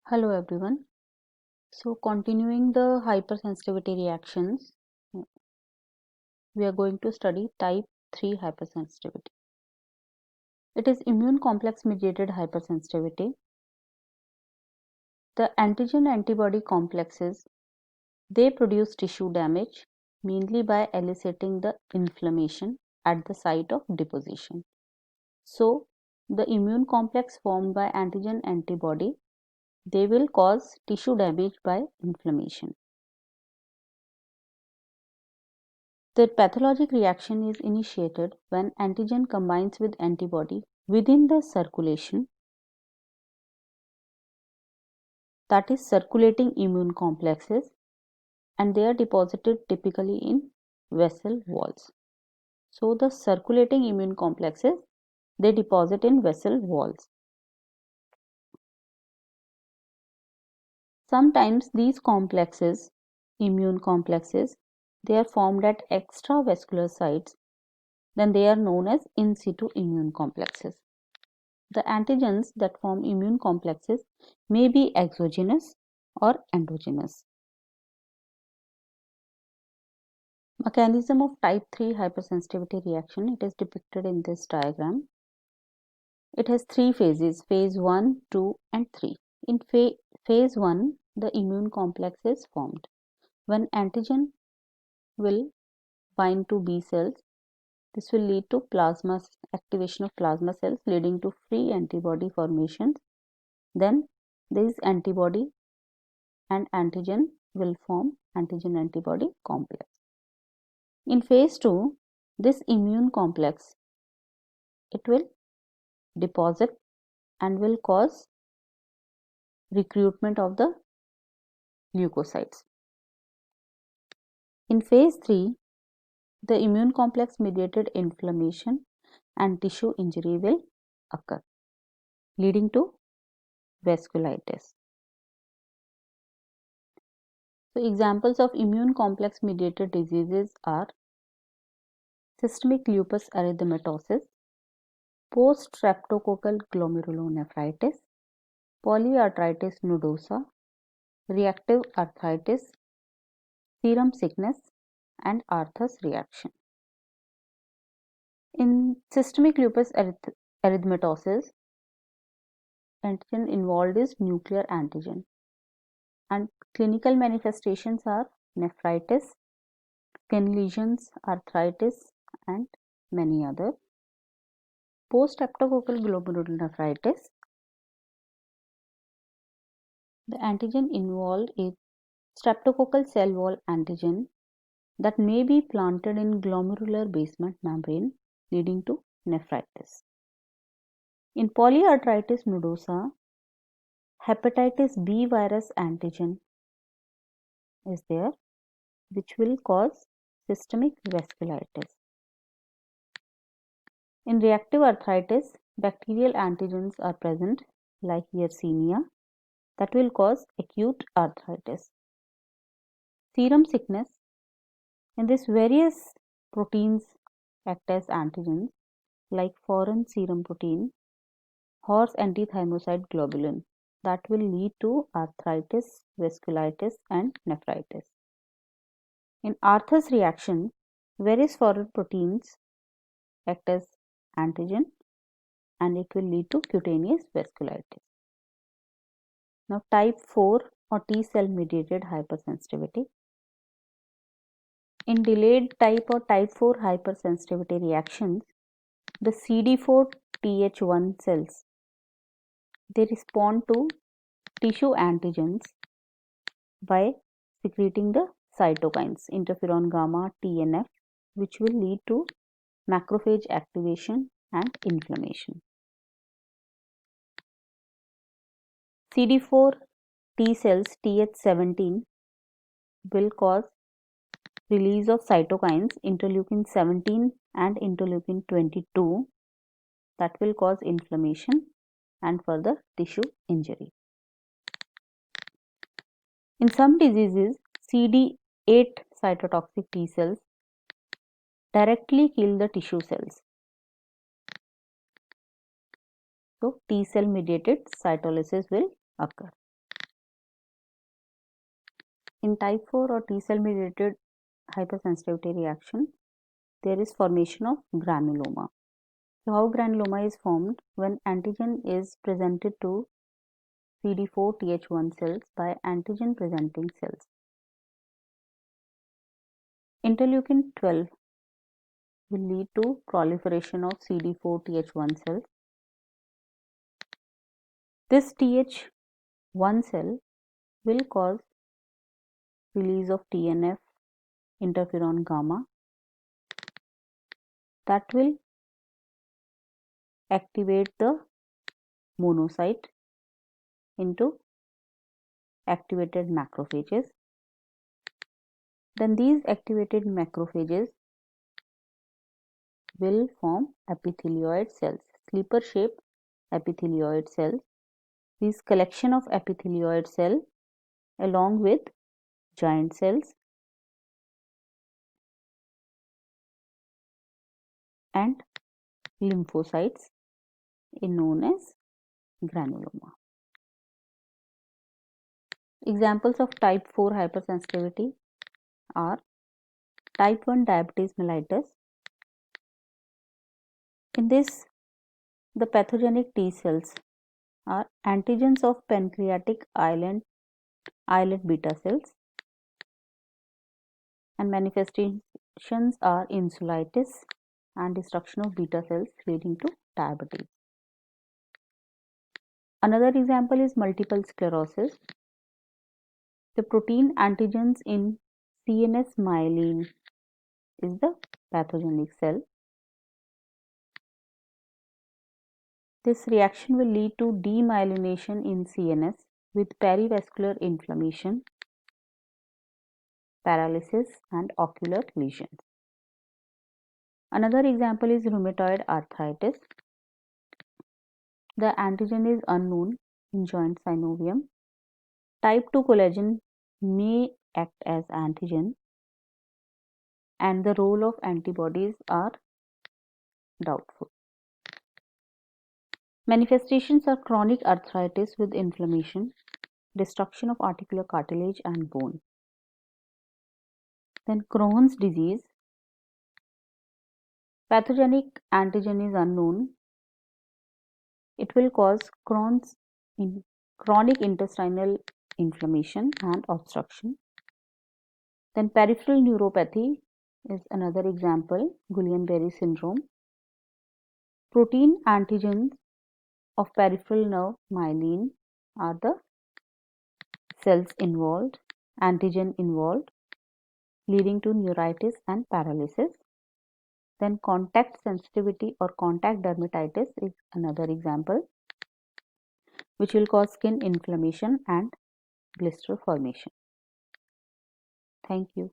Hello everyone. So continuing the hypersensitivity reactions, we are going to study type 3 hypersensitivity. It is immune complex mediated hypersensitivity. The antigen antibody complexes, they produce tissue damage mainly by eliciting the inflammation at the site of deposition. So the immune complex formed by antigen antibody, they will cause tissue damage by inflammation. The pathologic reaction is initiated when antigen combines with antibody within the circulation, that is circulating immune complexes, and they are deposited typically in vessel walls. So the circulating immune complexes, they deposit in vessel walls. Sometimes these complexes, immune complexes, they are formed at extravascular sites, then they are known as in situ immune complexes. The antigens that form immune complexes may be exogenous or endogenous. Mechanism of type 3 hypersensitivity reaction, it is depicted in this diagram. It has three phases, phase 1, 2 and 3. In phase 1, the immune complex is formed. When antigen will bind to B cells, this will lead to activation of plasma cells leading to free antibody formations. Then this antibody and antigen will form antigen antibody complex. In phase 2, this immune complex, it will deposit and will cause recruitment of the leukocytes. In phase 3, the immune complex mediated inflammation and tissue injury will occur, leading to vasculitis. So examples of immune complex mediated diseases are systemic lupus erythematosus, post-streptococcal glomerulonephritis, polyarthritis nodosa, reactive arthritis, serum sickness, and Arthur's reaction. In systemic lupus erythematosus, antigen involved is nuclear antigen, and clinical manifestations are nephritis, skin lesions, arthritis, and many other. Post-streptococcal glomerulonephritis, the antigen involved is streptococcal cell wall antigen that may be planted in glomerular basement membrane, leading to nephritis. In polyarthritis nodosa, hepatitis B virus antigen is there, which will cause systemic vasculitis. In reactive arthritis, bacterial antigens are present like Yersinia that will cause acute arthritis. Serum sickness, in this various proteins act as antigens like foreign serum protein, horse antithymocyte globulin that will lead to arthritis, vasculitis and nephritis. In Arthur's reaction, various foreign proteins act as antigen and it will lead to cutaneous vasculitis. Now type 4 or T cell mediated hypersensitivity. In delayed type or type 4 hypersensitivity reactions, the CD4 Th1 cells, they respond to tissue antigens by secreting the cytokines interferon gamma, TNF, which will lead to macrophage activation and inflammation. CD4 T cells Th17 will cause release of cytokines interleukin 17 and interleukin 22 that will cause inflammation and further tissue injury. In some diseases, CD8 cytotoxic T cells directly kill the tissue cells. So T cell mediated cytolysis will occur. In type 4 or T cell mediated hypersensitivity reaction, there is formation of granuloma. So how granuloma is formed? When antigen is presented to CD4 Th1 cells by antigen presenting cells. Interleukin 12 will lead to proliferation of CD4 Th1 cells. This Th1 cell will cause release of TNF, interferon gamma, that will activate the monocyte into activated macrophages. Then these activated macrophages will form epithelioid cells, sleeper shaped epithelioid cells. This collection of epithelioid cell along with giant cells and lymphocytes is known as granuloma. Examples of type 4 hypersensitivity are type 1 diabetes mellitus. In this, the pathogenic T cells are antigens of pancreatic islet beta cells, and manifestations are insulitis and destruction of beta cells leading to diabetes. Another example is multiple sclerosis. The protein antigens in CNS myelin is the pathogenic cell. This reaction will lead to demyelination in CNS with perivascular inflammation, paralysis, and ocular lesions. Another example is rheumatoid arthritis. The antigen is unknown in joint synovium. Type 2 collagen may act as antigen, and the role of antibodies are doubtful. Manifestations are chronic arthritis with inflammation, destruction of articular cartilage and bone. Then Crohn's disease. Pathogenic antigen is unknown. It will cause chronic intestinal inflammation and obstruction. Then peripheral neuropathy is another example, Guillain-Barré syndrome. Protein antigens of peripheral nerve myelin are the cells involved, antigen involved, leading to neuritis and paralysis. Then contact sensitivity or contact dermatitis is another example, which will cause skin inflammation and blister formation. Thank you.